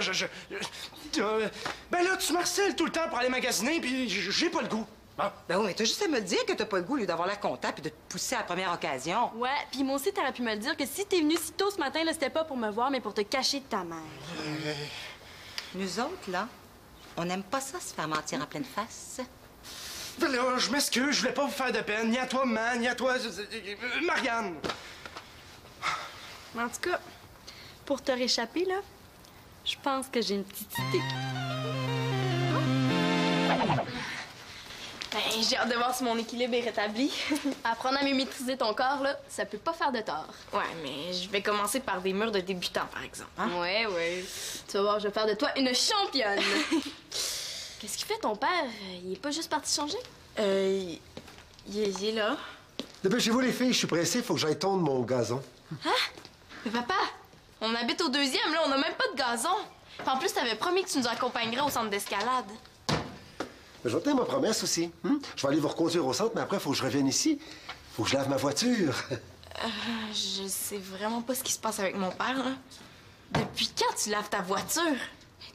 Speaker 3: ben là, tu m'harcèles tout le temps pour aller magasiner, puis j'ai pas le goût. Bon.
Speaker 7: Ben oui, mais t'as juste à me le dire que t'as pas le goût, au lieu d'avoir l'air content puis de te pousser à la première occasion.
Speaker 4: Ouais, puis moi aussi, t'aurais pu me le dire que si t'es venu si tôt ce matin, là, c'était pas pour me voir, mais pour te cacher de ta mère.
Speaker 7: Nous autres, là, on n'aime pas ça se faire mentir en pleine face.
Speaker 3: Ben là, je m'excuse, je voulais pas vous faire de peine, ni à toi, Man, ni à toi, Marianne.
Speaker 4: En tout cas, pour te réchapper, là, je pense que j'ai une petite idée. Ben, j'ai hâte de voir si mon équilibre est rétabli.
Speaker 9: Apprendre à mieux maîtriser ton corps, là, ça peut pas faire de tort.
Speaker 4: Ouais, mais je vais commencer par des murs de débutants, par exemple. Hein?
Speaker 9: Ouais. Tu vas voir, je vais faire de toi une championne. Qu'est-ce qu'il fait, ton père? Il est pas juste parti changer?
Speaker 4: Il est là.
Speaker 6: Dépêchez-vous, les filles, je suis pressé, faut que j'aille tondre mon gazon.
Speaker 4: Hein? Mais papa, on habite au 2e, là, on a même pas de gazon. En plus, t'avais promis que tu nous accompagnerais au centre d'escalade.
Speaker 6: Mais je vais tenir ma promesse aussi. Je vais aller vous reconduire au centre, mais après, il faut que je revienne ici. Faut que je lave ma voiture.
Speaker 4: Je sais vraiment pas ce qui se passe avec mon père, là. Depuis quand tu laves ta voiture?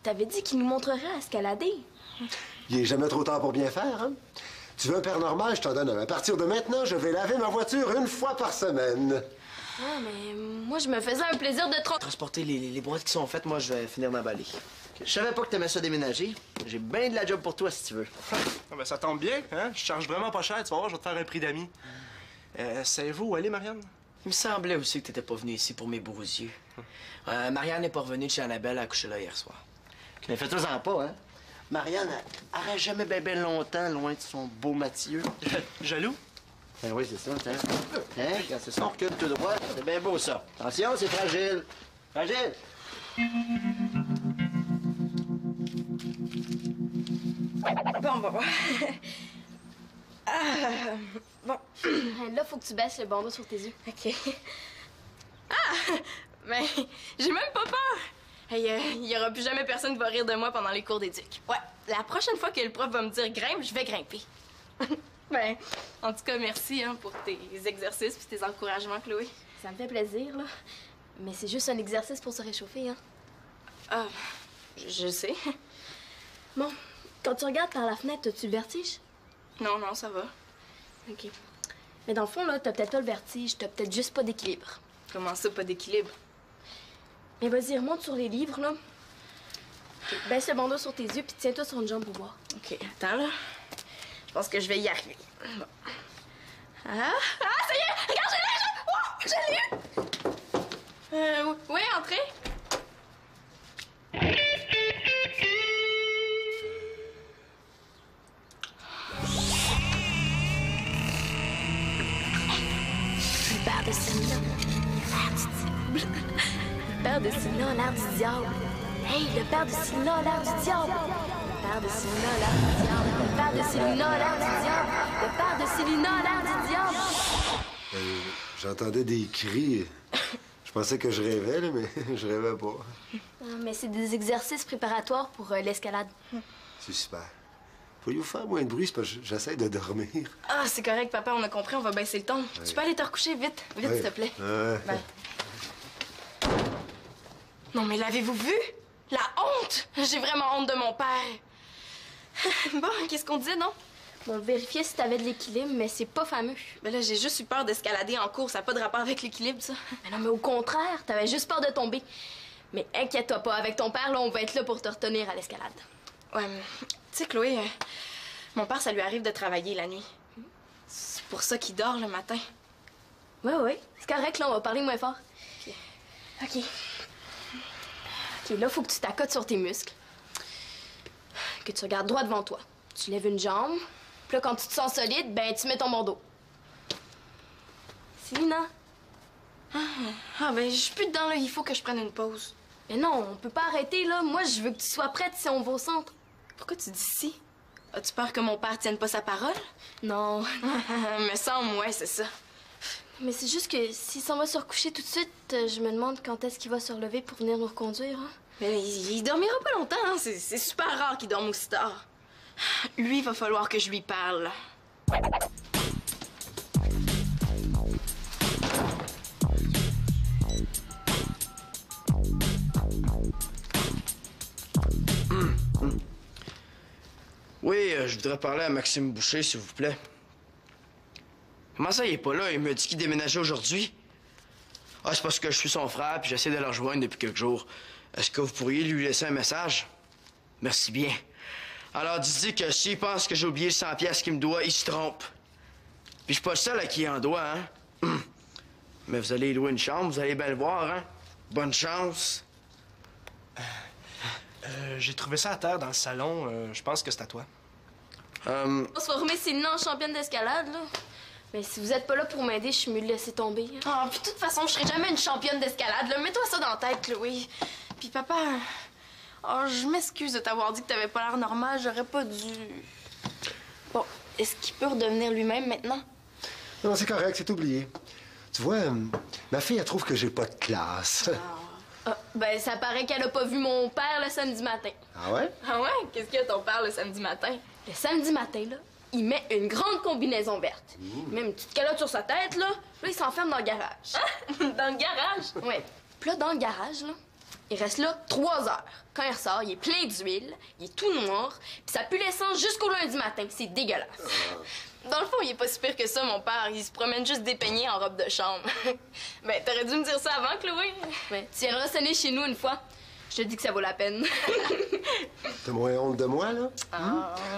Speaker 9: T'avais dit qu'il nous montrerait à escalader.
Speaker 6: Il est jamais trop tard pour bien faire, hein? Tu veux un père normal, je t'en donne un. À partir de maintenant, je vais laver ma voiture 1 fois par semaine.
Speaker 9: Ah, mais moi, je me faisais un plaisir de
Speaker 1: Transporter les boîtes qui sont faites, moi, je vais finir d'emballer.
Speaker 2: Je savais pas que t'aimais ça déménager. J'ai bien de la job pour toi, si tu veux.
Speaker 3: Ah ben ça tombe bien, hein? Je charge vraiment pas cher, tu vas voir, je vais te faire un prix d'amis. Savez-vous où aller, Marianne?
Speaker 1: Il me semblait aussi que t'étais pas venu ici pour mes beaux yeux. Marianne n'est pas revenue de chez Annabelle à coucher là hier soir.
Speaker 2: Mais fais-toi-en pas, hein? Marianne, elle reste jamais bien longtemps loin de son beau Mathieu.
Speaker 3: Jaloux?
Speaker 2: Ben oui, c'est ça, tiens. Hein? Quand c'est ça, on recule tout droit. C'est bien beau, ça. Attention, c'est fragile. Fragile!
Speaker 4: Bon. Bon.
Speaker 9: Là, faut que tu baisses le bandeau sur tes yeux.
Speaker 4: OK. Ah! Mais j'ai même pas peur! Il y aura plus jamais personne qui va rire de moi pendant les cours d'éduc. Ouais, la prochaine fois que le prof va me dire grimpe, je vais grimper. Ben, en tout cas, merci hein, pour tes exercices et tes encouragements, Chloé.
Speaker 9: Ça me fait plaisir, là. Mais c'est juste un exercice pour se réchauffer, hein.
Speaker 4: Ah, je sais.
Speaker 9: Bon, quand tu regardes par la fenêtre, as-tu le vertige?
Speaker 4: Non, ça va.
Speaker 9: OK. Mais dans le fond, là, t'as peut-être pas le vertige, t'as peut-être juste pas d'équilibre.
Speaker 4: Comment ça, pas d'équilibre?
Speaker 9: Mais vas-y, remonte sur les livres, là. Okay. Baisse le bandeau sur tes yeux, puis tiens-toi sur une jambe pour voir.
Speaker 4: OK, attends, là. Je pense que je vais y arriver. Bon. Ah, ça y est! Regarde, je l'ai eu! Oui, entrez.
Speaker 5: Le père de Selina, l'air du diable. Le père de Selina a l'air du diable. Hey, le père de Selina a l'air du diable. Le père de Selina a l'air du diable. Le père de Selina a l'air du diable. Le père de Selina a l'air du diable.
Speaker 6: J'entendais des cris. Je pensais que je rêvais, là, mais je rêvais pas.
Speaker 9: Ah, mais c'est des exercices préparatoires pour l'escalade.
Speaker 6: C'est super. Faut-il faire moins de bruit, c'est parce que j'essaie de dormir.
Speaker 9: Ah, c'est correct, papa, on a compris, on va baisser le ton. Tu peux aller te recoucher vite, vite,
Speaker 6: Ouais.
Speaker 9: s'il te plaît.
Speaker 6: Ouais.
Speaker 9: Ben. Non, mais l'avez-vous vu? La honte! J'ai vraiment honte de mon père. Bon, qu'est-ce qu'on disait, non?
Speaker 5: On vérifiait si t'avais de l'équilibre, mais c'est pas fameux.
Speaker 9: Ben là, j'ai juste eu peur d'escalader en cours, ça n'a pas de rapport avec l'équilibre, ça.
Speaker 5: Mais non, mais au contraire, t'avais juste peur de tomber. Mais inquiète-toi pas, avec ton père, là, on va être là pour te retenir à l'escalade.
Speaker 9: Ouais, mais tu sais, Chloé, mon père, ça lui arrive de travailler la nuit. C'est pour ça qu'il dort le matin.
Speaker 5: Ouais, c'est correct, là, on va parler moins fort. OK. OK, là, faut que tu t'accotes sur tes muscles. Que tu regardes droit devant toi. Tu lèves une jambe. Puis là, quand tu te sens solide, ben, tu mets ton bandeau. Célina?
Speaker 9: Ah, ben, je suis plus dedans, là. Il faut que je prenne une pause.
Speaker 5: Mais non, on peut pas arrêter, là. Moi, je veux que tu sois prête si on va au centre.
Speaker 9: Pourquoi tu dis si? As-tu peur que mon père tienne pas sa parole?
Speaker 5: Non.
Speaker 9: Me semble, ouais, c'est ça.
Speaker 5: Mais c'est juste que s'il s'en va se recoucher tout de suite, je me demande quand est-ce qu'il va se relever pour venir nous reconduire, hein?
Speaker 9: Mais il dormira pas longtemps, hein. C'est super rare qu'il dorme aussi tard. Lui, il va falloir que je lui parle.
Speaker 1: Oui, je voudrais parler à Maxime Boucher, s'il vous plaît. Comment ça, il est pas là? Il me dit qu'il déménageait aujourd'hui. Ah, c'est parce que je suis son frère, puis j'essaie de le rejoindre depuis quelques jours. Est-ce que vous pourriez lui laisser un message? Merci bien. Alors, dites-lui que s'il pense que j'ai oublié le 100 piastres qu'il me doit, il se trompe. Puis je suis pas le seul à qui il en doit, hein? Mais vous allez louer une chambre, vous allez bien le voir, hein? Bonne chance.
Speaker 3: J'ai trouvé ça à terre dans le salon. Je pense que c'est à toi.
Speaker 5: On se va remettre Célina en championne d'escalade, là. Mais si vous êtes pas là pour m'aider, je suis mieux de laisser tomber. Hein.
Speaker 9: Ah, puis de toute façon, je serai jamais une championne d'escalade, là. Mets-toi ça dans la tête, Chloé. Puis papa... Oh, je m'excuse de t'avoir dit que t'avais pas l'air normal. J'aurais pas dû... Bon, est-ce qu'il peut redevenir lui-même maintenant?
Speaker 6: Non, c'est correct, c'est oublié. Tu vois, ma fille, elle trouve que j'ai pas de classe.
Speaker 5: Ah, ben, ça paraît qu'elle a pas vu mon père le samedi matin.
Speaker 6: Ah ouais?
Speaker 9: Ah ouais? Qu'est-ce que ton père le samedi matin?
Speaker 5: Le samedi matin, là, il met une grande combinaison verte. Même une petite calotte sur sa tête, là. Là, il s'enferme dans le garage.
Speaker 9: Dans le garage?
Speaker 5: Ouais. Puis là, dans le garage, là, il reste là 3 heures. Quand il ressort, il est plein d'huile, il est tout noir, puis ça pue l'essence jusqu'au lundi matin. C'est dégueulasse.
Speaker 9: Dans le fond, il est pas si pire que ça, mon père. Il se promène juste dépeigné en robe de chambre. Ben, t'aurais dû me dire ça avant, Chloé.
Speaker 5: Ouais. Tu viendras sonner chez nous une fois. Je te dis que ça vaut la peine.
Speaker 6: T'as moins honte de moi, là?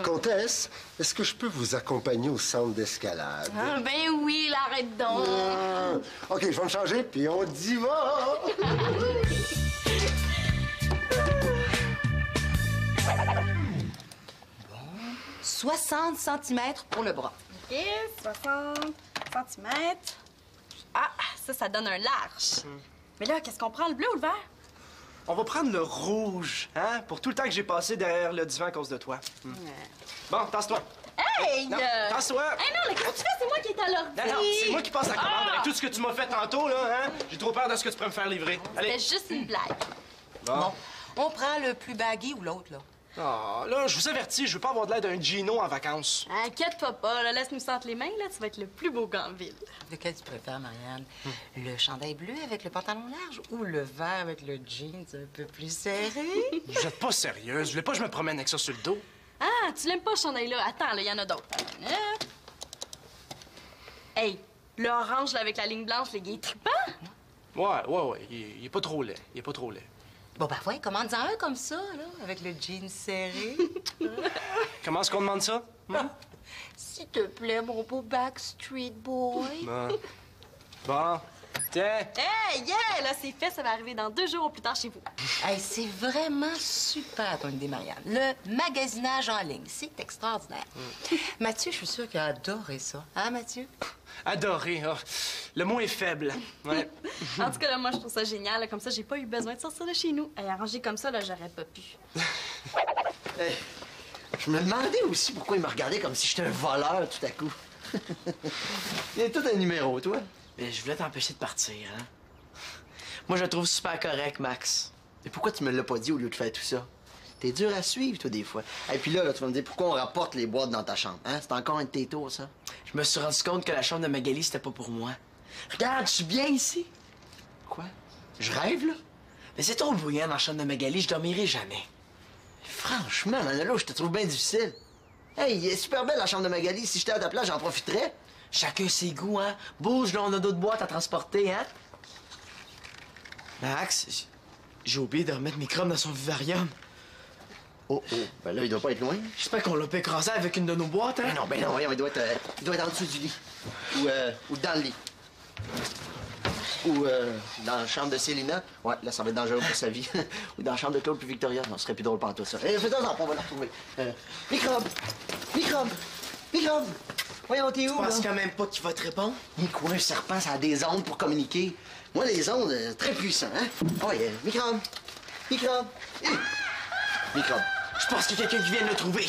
Speaker 6: Comtesse, est-ce que je peux vous accompagner au centre d'escalade?
Speaker 9: Ah, ben oui, là, arrête donc.
Speaker 6: OK, je vais me changer, puis on y va!
Speaker 7: 60 cm pour le bras.
Speaker 4: OK, 60 cm. Ah, ça donne un large. Mais là, qu'est-ce qu'on prend, le bleu ou le vert?
Speaker 3: On va prendre le rouge, hein? Pour tout le temps que j'ai passé derrière le divan à cause de toi. Bon, tasse-toi.
Speaker 4: Hey!
Speaker 3: Non, tasse-toi.
Speaker 4: Hey non, là, qu'est-ce que tu fais? C'est moi qui est à l'ordi.
Speaker 3: Non, c'est moi qui passe la commande avec tout ce que tu m'as fait tantôt, là, hein? J'ai trop peur de ce que tu pourrais me faire livrer. Allez.
Speaker 4: C'était juste une blague.
Speaker 7: Bon, on prend le plus baggy ou l'autre, là.
Speaker 3: Ah, là, je vous avertis, je veux pas avoir de l'air d'un Gino en vacances.
Speaker 4: Inquiète-toi pas, là, laisse-nous sentir les mains, là, tu vas être le plus beau gars en ville.
Speaker 7: Lequel tu préfères, Marianne? Le chandail bleu avec le pantalon large ou le vert avec le jeans un peu plus serré?
Speaker 3: Vous êtes pas sérieuse. Je voulais pas que je me promène avec ça sur le dos.
Speaker 4: Ah, tu l'aimes pas, ce chandail-là? Attends, là, il y en a d'autres. Hey, l'orange, là, avec la ligne blanche, il est trippant.
Speaker 3: Ouais. Il est pas trop laid. Il est pas trop laid.
Speaker 7: Bon, ben, ouais, commande-en un comme ça, là, avec le jean serré.
Speaker 3: Comment est-ce qu'on demande ça?
Speaker 7: S'il te plaît, mon beau Backstreet Boy.
Speaker 3: Bon. Tiens.
Speaker 4: Hey, yeah! Là, c'est fait, ça va arriver dans 2 jours au plus tard chez vous.
Speaker 7: Hey, c'est vraiment super, ton idée, Marianne. Le magasinage en ligne, c'est extraordinaire. Mathieu, je suis sûre qu'il a adoré ça. Hein, Mathieu?
Speaker 3: Adoré. Oh. Le mot est faible. Ouais.
Speaker 4: En tout cas, là, moi, je trouve ça génial. Là, comme ça, j'ai pas eu besoin de sortir de chez nous. Hey, arrangé comme ça, là, j'aurais pas pu.
Speaker 2: Hey, je me demandais aussi pourquoi il me regardait comme si j'étais un voleur tout à coup. Il y a tout un numéro, toi.
Speaker 1: Mais je voulais t'empêcher de partir, hein? Moi, je le trouve super correct, Max.
Speaker 2: Et pourquoi tu me l'as pas dit au lieu de faire tout ça? T'es dur à suivre, toi, des fois. Et puis là, tu vas me dire pourquoi on rapporte les boîtes dans ta chambre, hein? C'est encore un de tes tours, ça?
Speaker 1: Je me suis rendu compte que la chambre de Magali, c'était pas pour moi. Regarde, je suis bien ici.
Speaker 2: Quoi? Je rêve, là?
Speaker 1: Mais c'est trop bruyant dans la chambre de Magali, je dormirai jamais.
Speaker 2: Franchement, Manolo, je te trouve bien difficile. Hey, il est super belle, la chambre de Magali. Si j'étais à ta place, j'en profiterais.
Speaker 1: Chacun ses goûts, hein? Bouge, là, on a d'autres boîtes à transporter, hein? Max, j'ai oublié de remettre Microbe dans son vivarium.
Speaker 2: Oh, oh, ben là, il doit pas être loin.
Speaker 1: J'espère qu'on l'a pas écrasé avec une de nos boîtes, hein?
Speaker 2: Ben non, voyons, il doit être en dessous du lit. Ou dans le lit. Ou dans la chambre de Célina. Ouais, là, ça va être dangereux pour sa vie. Ou dans la chambre de Claude puis Victoria. Non, ce serait plus drôle pour toi, ça. Fais-toi on va la retrouver. Microbe! Microbe! Microbe! Voyons, t'es où,
Speaker 1: Je pense
Speaker 2: là?
Speaker 1: quand même pas qu'il va te répondre.
Speaker 2: Mais quoi, un serpent, ça a des ondes pour communiquer. Moi, les ondes, très puissant, hein? Ouais, Microbe! Microbe! Microbe!
Speaker 1: Je pense qu'il y a quelqu'un qui vient de le trouver.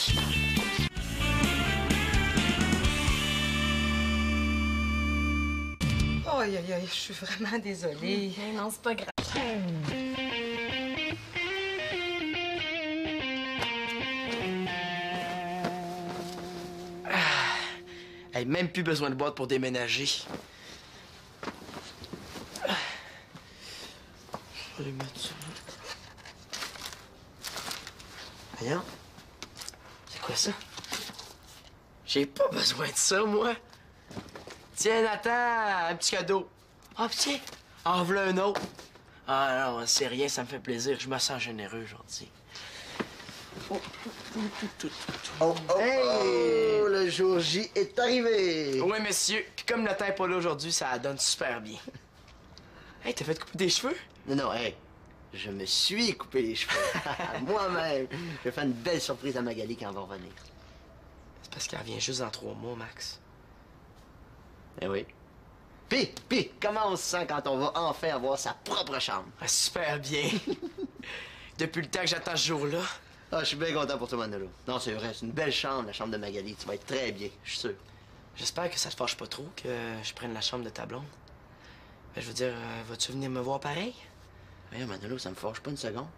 Speaker 7: Aïe, aïe, aïe, je suis vraiment désolée.
Speaker 4: Non, c'est pas grave.
Speaker 1: Elle n'a même plus besoin de boîte pour déménager. Je vais les mettre ça. Voyons. C'est quoi ça? J'ai pas besoin de ça, moi. Tiens, Nathan, un petit cadeau. Ah, tiens, en voilà un autre. Ah non, c'est rien, ça me fait plaisir. Je me sens généreux, gentil.
Speaker 2: Oh, le jour J est arrivé.
Speaker 1: Oui, messieurs. Puis comme Nathan n'est pas là aujourd'hui, ça donne super bien. Hey, t'as fait couper des cheveux?
Speaker 2: Non, hey, je me suis coupé les cheveux. Moi-même. Je vais faire une belle surprise à Magali quand elle va revenir.
Speaker 1: C'est parce qu'elle revient juste dans 3 mois, Max.
Speaker 2: Eh oui. Puis, comment on se sent quand on va enfin avoir sa propre chambre?
Speaker 1: Ah, super bien. Depuis le temps que j'attends ce jour-là.
Speaker 2: Ah, je suis bien content pour toi, Manolo. Non, c'est vrai, c'est une belle chambre, la chambre de Magali. Tu vas être très bien, je suis sûr.
Speaker 1: J'espère que ça te fâche pas trop que je prenne la chambre de ta blonde. Ben, je veux dire, vas-tu venir me voir pareil?
Speaker 2: Voyons, Manolo, ça me fâche pas une seconde.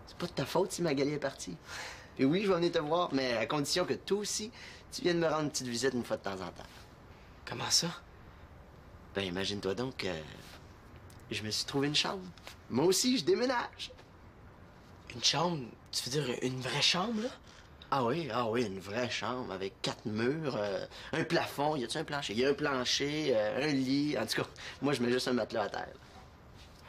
Speaker 2: C'est pas de ta faute si Magali est partie. Puis oui, je vais venir te voir, mais à condition que toi aussi, tu viennes me rendre une petite visite une fois de temps en temps.
Speaker 1: Comment ça?
Speaker 2: Ben, imagine-toi donc que je me suis trouvé une chambre. Moi aussi, je déménage.
Speaker 1: Une chambre? Tu veux dire une vraie chambre, là?
Speaker 2: Ah oui, une vraie chambre avec 4 murs, un plafond. Y a-tu un plancher? Y a un plancher, un lit. En tout cas, moi, je mets juste un matelas à terre.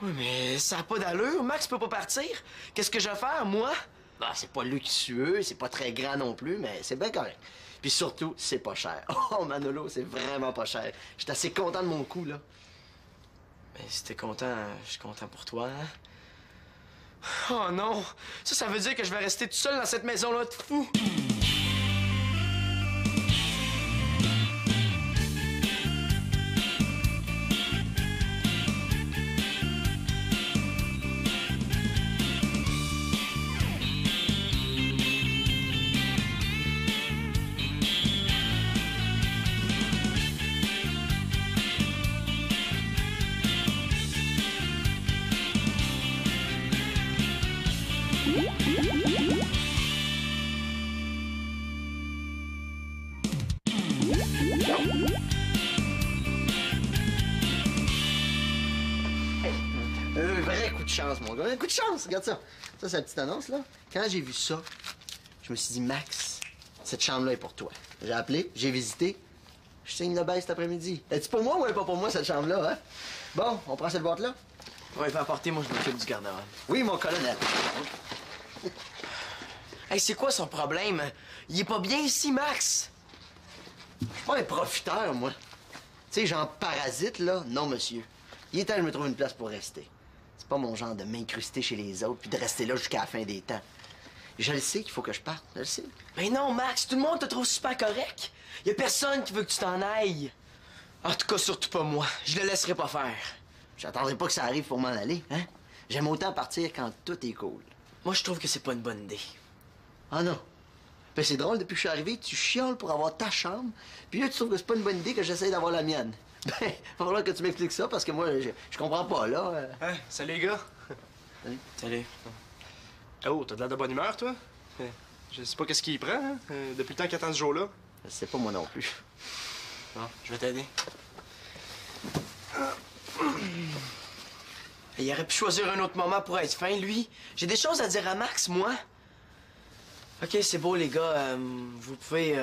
Speaker 1: Oui, mais ça n'a pas d'allure. Max peut pas partir. Qu'est-ce que je vais faire, moi?
Speaker 2: Bah, c'est pas luxueux, c'est pas très grand non plus, mais c'est bien correct. Puis surtout, c'est pas cher. Oh, Manolo, c'est vraiment pas cher. J'étais assez content de mon coup, là.
Speaker 1: Mais si t'es content, je suis content pour toi, hein? Oh non! Ça veut dire que je vais rester tout seul dans cette maison-là de fou!
Speaker 2: Un vrai coup de chance, mon gars. Un coup de chance, regarde ça. Ça, c'est la petite annonce, là. Quand j'ai vu ça, je me suis dit, Max, cette chambre-là est pour toi. J'ai appelé, j'ai visité. Je signe le bail cet après-midi. Est-ce pour moi ou elle est pas pour moi, cette chambre-là, hein? Bon, on prend cette boîte-là?
Speaker 1: Ouais, va apporter, moi je m'occupe du garde-robe.
Speaker 2: Oui, mon colonel.
Speaker 1: Hey, c'est quoi son problème? Il est pas bien ici, Max!
Speaker 2: Je suis pas un profiteur, moi. Tu sais, genre parasite, là, non, monsieur. Il est temps que je me trouve une place pour rester. C'est pas mon genre de m'incruster chez les autres puis de rester là jusqu'à la fin des temps. Je le sais qu'il faut que je parte, je le sais.
Speaker 1: Mais non, Max, tout le monde te trouve super correct. Y a personne qui veut que tu t'en ailles. En tout cas, surtout pas moi. Je le laisserai pas faire.
Speaker 2: J'attendrai pas que ça arrive pour m'en aller, hein? J'aime autant partir quand tout est cool.
Speaker 1: Moi, je trouve que c'est pas une bonne idée.
Speaker 2: Ah non? Ben c'est drôle, depuis que je suis arrivé, tu chioles pour avoir ta chambre, puis là, tu trouves que c'est pas une bonne idée que j'essaye d'avoir la mienne. Ben, il va falloir que tu m'expliques ça, parce que moi, je comprends pas, là.
Speaker 3: Hein? Salut, les gars.
Speaker 1: Salut.
Speaker 3: Oh, t'as de l'air de bonne humeur, toi? Je sais pas qu'est-ce qu'il prend, hein? Depuis le temps qu'il attend ce jour-là.
Speaker 2: Je sais pas moi non plus.
Speaker 1: Bon, je vais t'aider. Il aurait pu choisir un autre moment pour être fin, lui. J'ai des choses à dire à Max, moi. OK, c'est beau, les gars. Vous pouvez